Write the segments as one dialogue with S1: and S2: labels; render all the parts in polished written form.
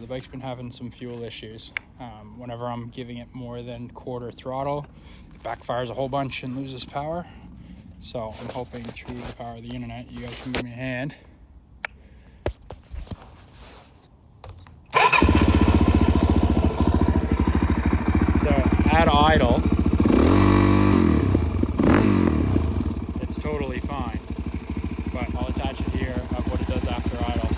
S1: the bike's been having some fuel issues. Whenever I'm giving it more than quarter throttle, it backfires a whole bunch and loses power. So I'm hoping through the power of the internet, you guys can give me a hand. So at idle, it's totally fine, but I'll attach it here of what it does after idle.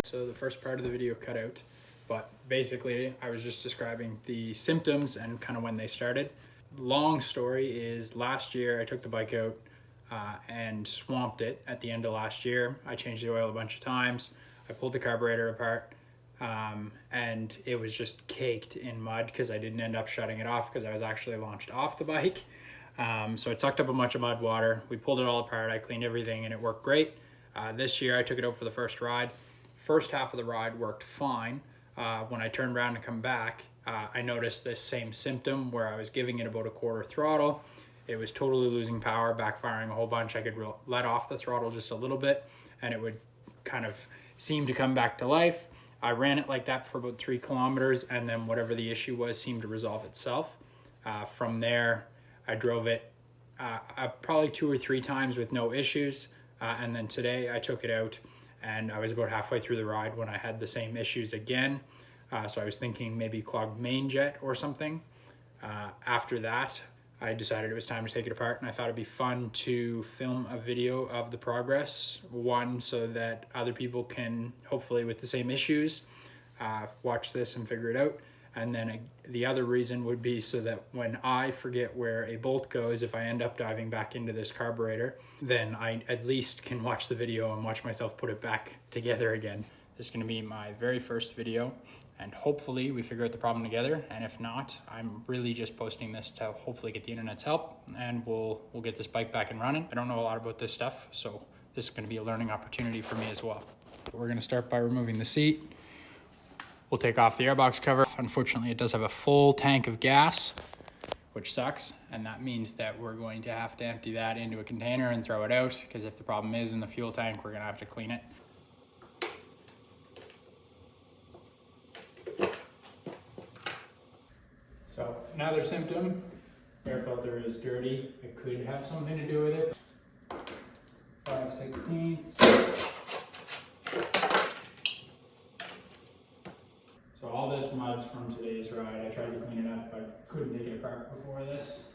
S1: So the first part of the video cut out, but basically I was just describing the symptoms and kind of when they started. Long story is last year I took the bike out and swamped it at the end of last year. I changed the oil a bunch of times. I pulled the carburetor apart and it was just caked in mud because I didn't end up shutting it off because I was actually launched off the bike. So it sucked up a bunch of mud water. We pulled it all apart. I cleaned everything and it worked great. This year I took it out for the first ride. First half of the ride worked fine. When I turned around to come back, I noticed this same symptom where I was giving it about a quarter throttle. It was totally losing power, backfiring a whole bunch. I could let off the throttle just a little bit and it would kind of seem to come back to life. I ran it like that for about 3 kilometers and then whatever the issue was seemed to resolve itself. From there, I drove it probably 2 or 3 times with no issues. And then today I took it out and I was about halfway through the ride when I had the same issues again. So I was thinking maybe clogged main jet or something. After that, I decided it was time to take it apart and I thought it'd be fun to film a video of the progress. One, so that other people can, hopefully with the same issues, watch this and figure it out. And then the other reason would be so that when I forget where a bolt goes, if I end up diving back into this carburetor, then I at least can watch the video and watch myself put it back together again. This is gonna be my very first video and hopefully we figure out the problem together. And if not, I'm really just posting this to hopefully get the internet's help and we'll get this bike back and running. I don't know a lot about this stuff, so this is gonna be a learning opportunity for me as well. We're gonna start by removing the seat. We'll take off the airbox cover. Unfortunately, it does have a full tank of gas, which sucks. And that means that we're going to have to empty that into a container and throw it out, because if the problem is in the fuel tank, we're gonna have to clean it. So another symptom, air filter is dirty. It could have something to do with it. 5/16. So all this mud's from today's ride. I tried to clean it up, but couldn't take it apart before this.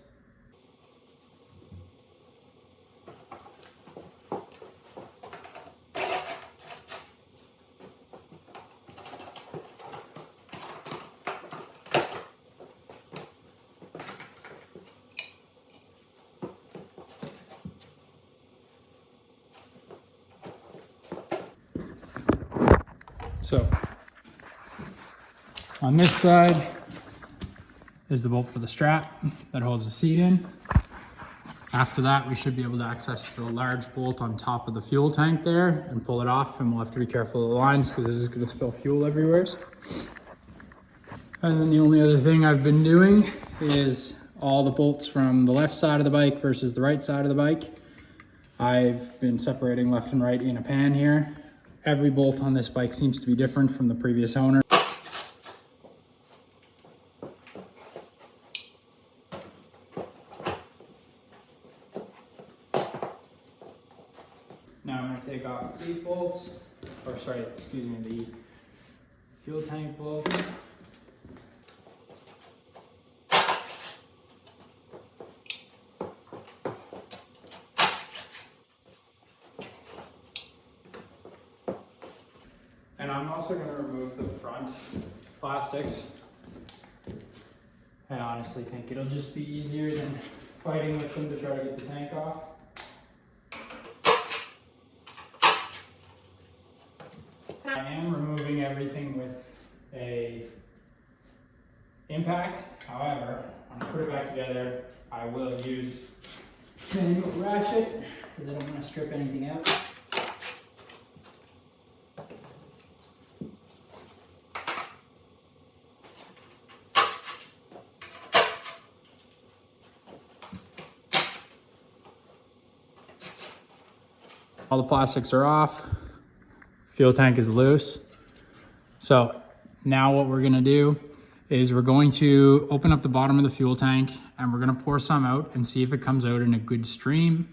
S1: So on this side is the bolt for the strap that holds the seat in. After that, we should be able to access the large bolt on top of the fuel tank there and pull it off, and we'll have to be careful of the lines because it is going to spill fuel everywhere. And then the only other thing I've been doing is all the bolts from the left side of the bike versus the right side of the bike. I've been separating left and right in a pan here. Every bolt on this bike seems to be different from the previous owner. Now I'm going to take off the seat bolts, or sorry, excuse me, the fuel tank bolts. And I'm also going to remove the front plastics. I honestly think it'll just be easier than fighting with them to try to get the tank off. I am removing everything with a impact. However, when I put it back together, I will use Manual ratchet, because I don't want to strip anything out. All the plastics are off. Fuel tank is loose. So now what we're gonna do is we're going to open up the bottom of the fuel tank and we're gonna pour some out and see if it comes out in a good stream.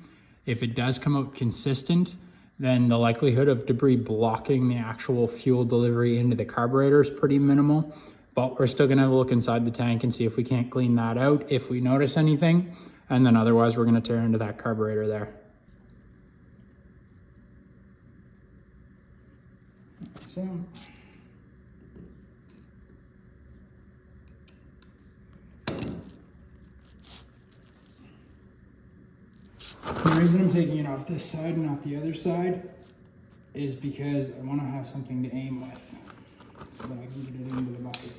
S1: If it does come out consistent, then the likelihood of debris blocking the actual fuel delivery into the carburetor is pretty minimal. But we're still gonna have a look inside the tank and see if we can't clean that out if we notice anything. And then otherwise we're gonna tear into that carburetor there. So. The reason I'm taking it off this side and not the other side is because I want to have something to aim with so that I can get it into the bucket.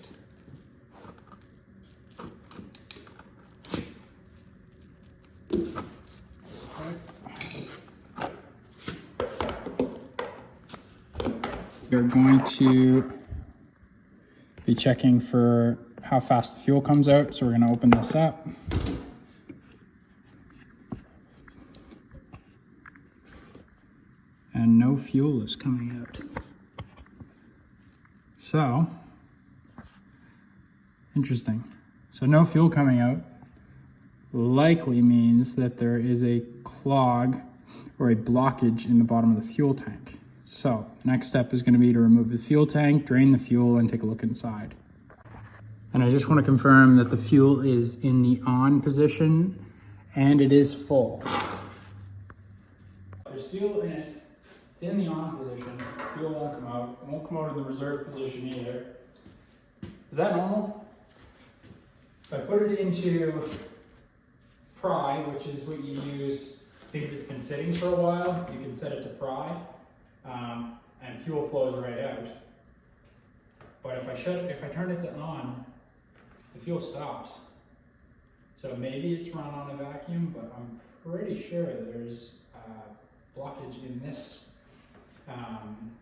S1: We're going to be checking for how fast the fuel comes out, so we're going to open this up. And no fuel is coming out. So, interesting. So no fuel coming out likely means that there is a clog or a blockage in the bottom of the fuel tank. So next step is going to be to remove the fuel tank, drain the fuel, and take a look inside. And I just want to confirm that the fuel is in the on position and it is full. There's fuel in it. It's in the on position. Fuel won't come out. It won't come out in the reserve position either. Is that normal? If I put it into pry, which is what you use, I think if it's been sitting for a while, you can set it to pry, and fuel flows right out. But if I turn it to on, the fuel stops. So maybe it's run on a vacuum, but I'm pretty sure there's a blockage in this,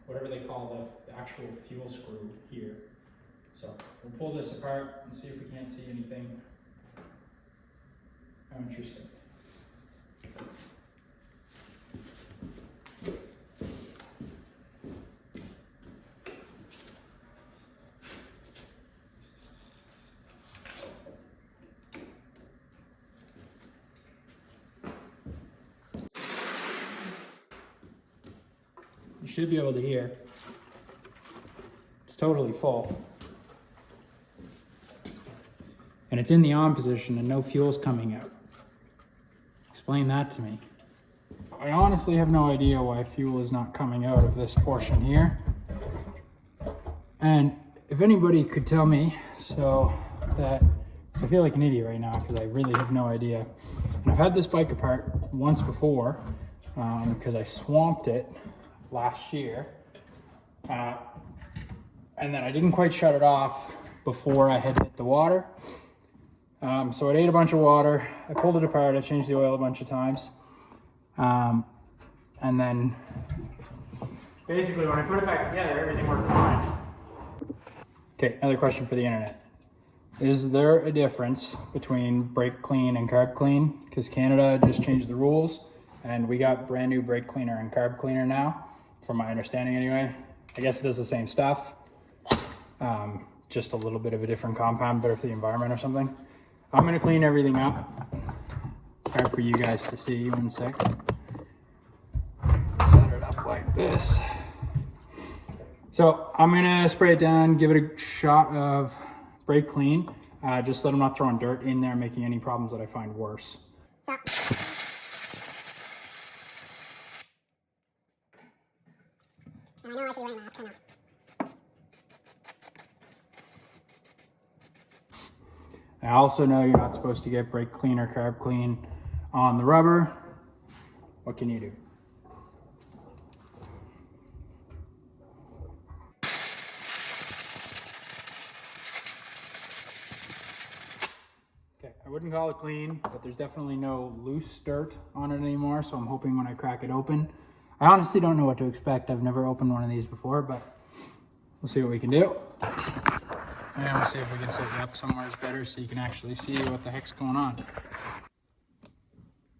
S1: whatever they call the actual fuel screw here. So we'll pull this apart and see if we can't see anything. How interesting. You should be able to hear. It's totally full. And it's in the on position and no fuel's coming out. Explain that to me. I honestly have no idea why fuel is not coming out of this portion here. And if anybody could tell me, so I feel like an idiot right now because I really have no idea. And I've had this bike apart once before because I swamped it last year. And then I didn't quite shut it off before I had hit the water. So it ate a bunch of water. I pulled it apart. I changed the oil a bunch of times. And then basically when I put it back together, everything worked fine. Okay, another question for the internet. Is there a difference between brake clean and carb clean? Because Canada just changed the rules and we got brand new brake cleaner and carb cleaner now, from my understanding anyway. I guess it does the same stuff. Just a little bit of a different compound, better for the environment or something. I'm gonna clean everything up. Hard for you guys to see, 1 sec. Set it up like this. So I'm gonna spray it down, give it a shot of brake clean. Just let them not throwing dirt in there, making any problems that I find worse.
S2: I know I should wear a mask, I know.
S1: I also know you're not supposed to get brake clean or carb clean on the rubber. What can you do? Okay, I wouldn't call it clean, but there's definitely no loose dirt on it anymore, so I'm hoping when I crack it open, I honestly don't know what to expect. I've never opened one of these before, but we'll see what we can do. And we'll see if we can set you up somewhere better so you can actually see what the heck's going on.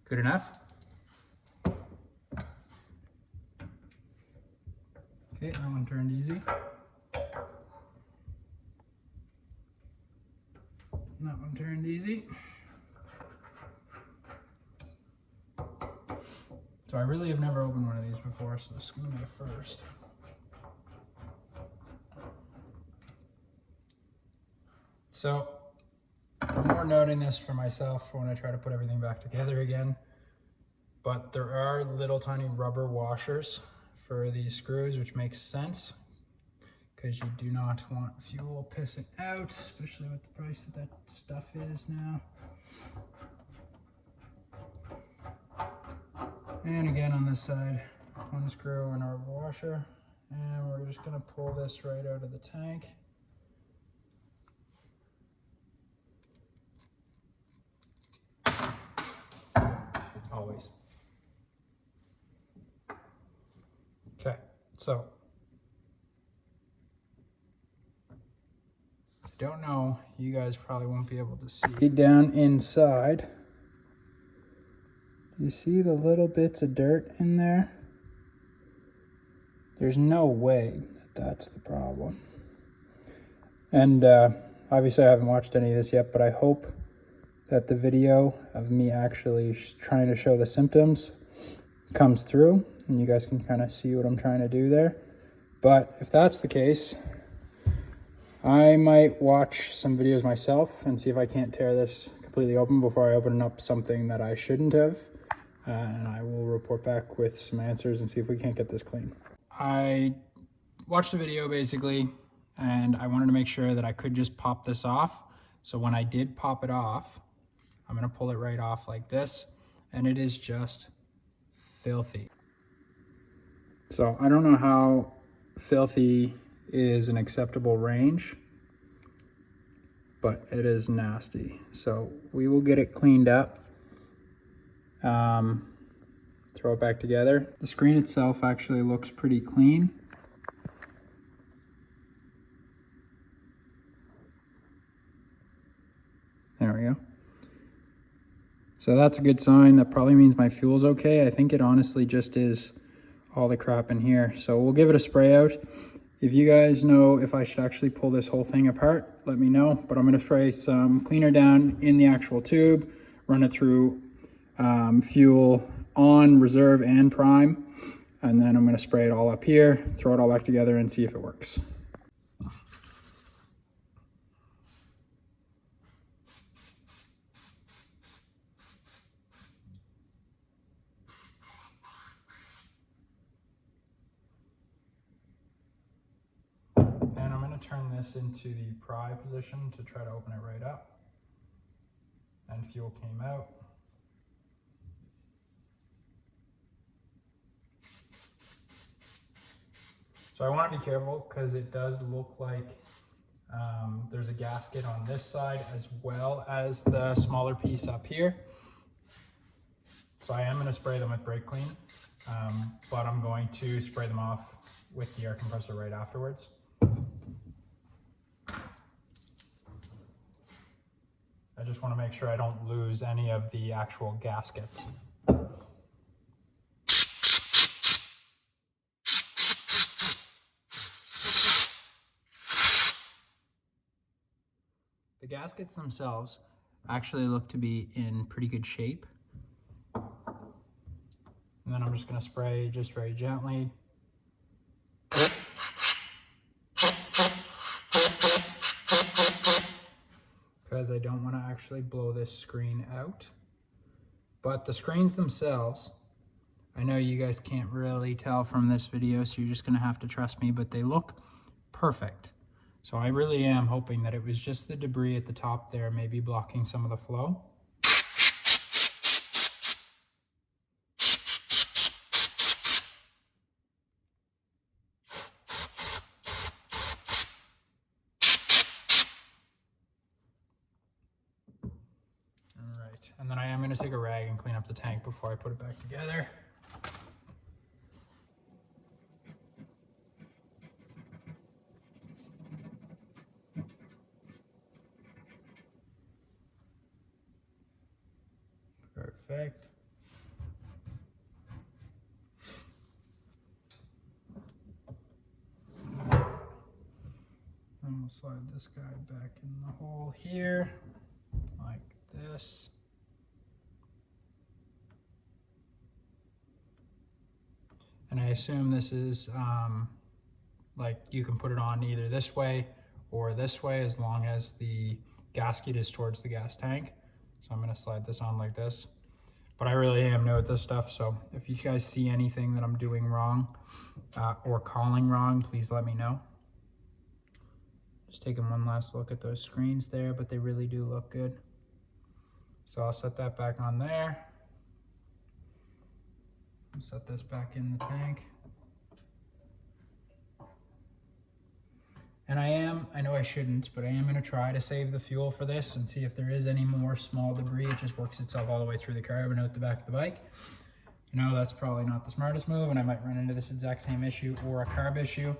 S1: Good enough? Okay, that one turned easy. That one turned easy. So I really have never opened one of these before, so this is going to be a first. So I'm more noting this for myself for when I try to put everything back together again. But there are little tiny rubber washers for these screws, which makes sense because you do not want fuel pissing out, especially with the price that stuff is now. And again on this side, one screw and a rubber washer. And we're just gonna pull this right out of the tank. Always. Okay, so I don't know, you guys probably won't be able to see down inside. Do you see the little bits of dirt in there? There's no way that that's the problem. And obviously I haven't watched any of this yet, but I hope that the video of me actually trying to show the symptoms comes through and you guys can kind of see what I'm trying to do there. But if that's the case, I might watch some videos myself and see if I can't tear this completely open before I open up something that I shouldn't have. And I will report back with some answers and see if we can't get this clean. I watched a video basically, and I wanted to make sure that I could just pop this off. So when I did pop it off, I'm gonna pull it right off like this, and it is just filthy. So I don't know how filthy is an acceptable range, but it is nasty. So we will get it cleaned up, throw it back together. The screen itself actually looks pretty clean. There we go. So that's a good sign. That probably means my fuel's okay. I think it honestly just is all the crap in here. So we'll give it a spray out. If you guys know if I should actually pull this whole thing apart, let me know. But I'm gonna spray some cleaner down in the actual tube, run it through fuel on, reserve, and prime. And then I'm gonna spray it all up here, throw it all back together and see if it works. And I'm going to turn this into the pry position to try to open it right up. And fuel came out. So I want to be careful because it does look like there's a gasket on this side as well as the smaller piece up here. So I am going to spray them with brake clean, but I'm going to spray them off with the air compressor right afterwards. I just want to make sure I don't lose any of the actual gaskets. The gaskets themselves actually look to be in pretty good shape. And then I'm just going to spray just very gently. Because I don't want to actually blow this screen out. But the screens themselves, I know you guys can't really tell from this video, so you're just going to have to trust me, but they look perfect. So I really am hoping that it was just the debris at the top there, maybe blocking some of the flow. Perfect. And then I am going to take a rag and clean up the tank before I put it back together. Perfect. And we'll slide this guy back in the hole here, like this. And I assume this is like you can put it on either this way or this way as long as the gasket is towards the gas tank. So I'm going to slide this on like this. But I really am new at this stuff, so if you guys see anything that I'm doing wrong or calling wrong, please let me know. Just taking one last look at those screens there, but they really do look good. So I'll set that back on there. Set this back in the tank. And I know I shouldn't, but I am gonna try to save the fuel for this and see if there is any more small debris. It just works itself all the way through the carb and out the back of the bike. You know, that's probably not the smartest move, and I might run into this exact same issue or a carb issue,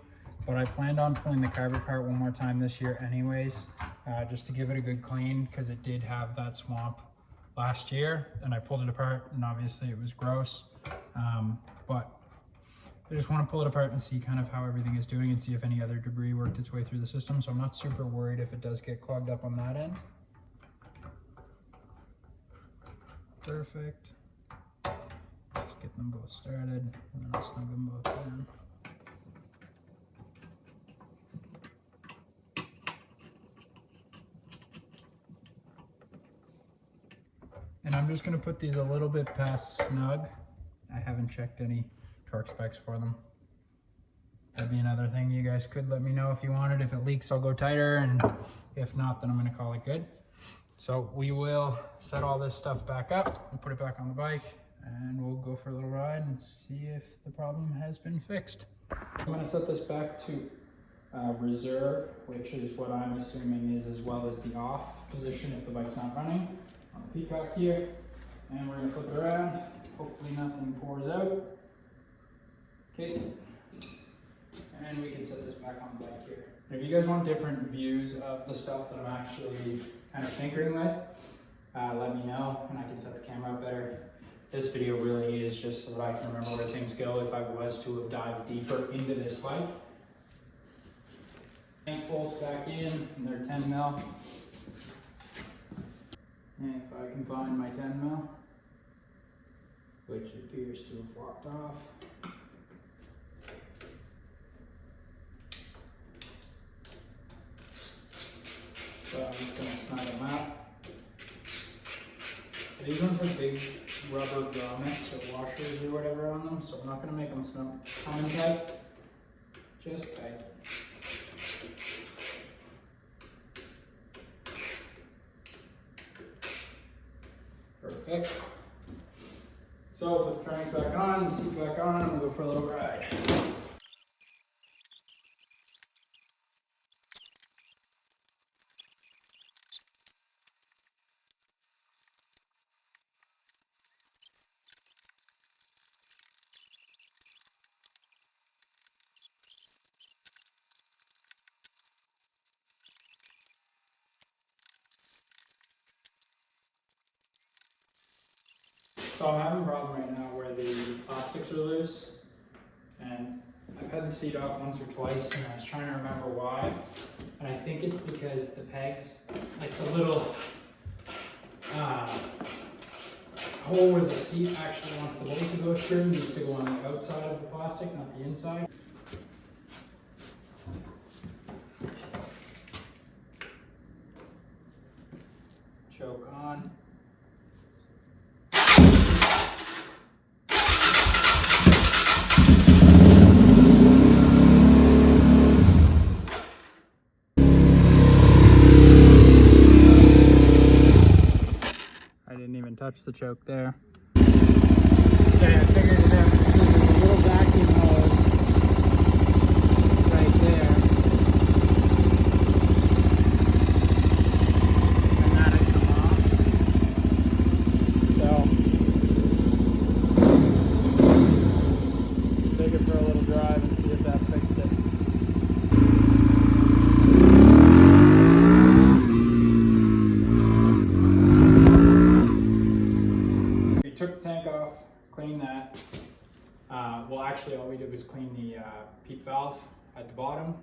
S1: but I planned on pulling the carb apart one more time this year anyways, just to give it a good clean, because it did have that swamp last year, and I pulled it apart, and obviously it was gross, but I just want to pull it apart and see kind of how everything is doing and see if any other debris worked its way through the system. So I'm not super worried if it does get clogged up on that end. Perfect. Just get them both started, and then I'll snug them both down. And I'm just going to put these a little bit past snug. I haven't checked any torque specs for them. That'd be another thing you guys could let me know if you wanted. If it leaks, I'll go tighter, and if not, then I'm going to call it good. So we will set all this stuff back up and put it back on the bike, and we'll go for a little ride and see if the problem has been fixed. I'm going to set this back to reserve, which is what I'm assuming is as well as the off position if the bike's not running, on the peacock here. And we're going to flip it around. Hopefully nothing pours out. Okay, and we can set this back on the bike here. If you guys want different views of the stuff that I'm actually kind of tinkering with, let me know and I can set the camera up better. This video really is just so that I can remember where things go if I was to have dived deeper into this bike. Tank bolts back in, and they're 10 mil. And if I can find my 10 mil, which appears to have walked off. So I'm just going to snug them out. These ones have big rubber grommets or washers or whatever on them, so I'm not going to make them snug tight, just tight. Perfect. So put the fairings back on, the seat back on, and we'll go for a little ride. So I'm having a problem right now where the plastics are loose, and I've had the seat off once or twice, and I was trying to remember why. And I think it's because the pegs, like the little hole where the seat actually wants the bolt to go through, needs to go on the outside of the plastic, not the inside. Choke on. Touch the choke there. Okay, I figured it out. So there's a little vacuum hose right there. And that'll come off. clean that. Well, actually, all we did was clean the PEEP valve at the bottom,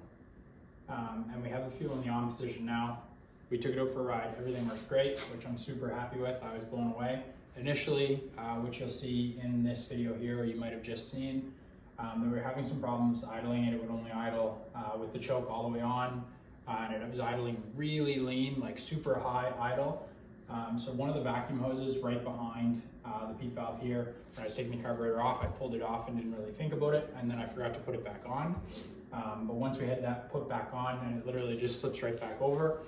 S1: and we have the fuel in the on position now. We took it out for a ride. Everything works great, which I'm super happy with. I was blown away. Initially, which you'll see in this video here, or you might have just seen, that we were having some problems idling it. It would only idle with the choke all the way on, and it was idling really lean, like super high idle. So one of the vacuum hoses right behind the PEEP valve here, when I was taking the carburetor off, I pulled it off and didn't really think about it, and then I forgot to put it back on. But once we had that put back on, and it literally just slips right back over,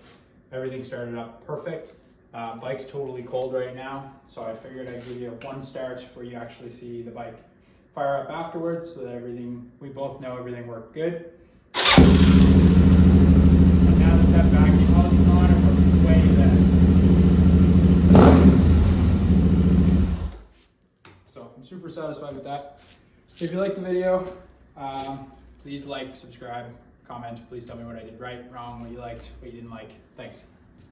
S1: everything started up perfect. Bike's totally cold right now, so I figured I'd give you a one start where you actually see the bike fire up afterwards, so that we both know everything worked good. And now that vacuum hose is on, it works way better. So I'm super satisfied with that. If you liked the video, please like, subscribe, comment. Please tell me what I did right, wrong, what you liked, what you didn't like. Thanks.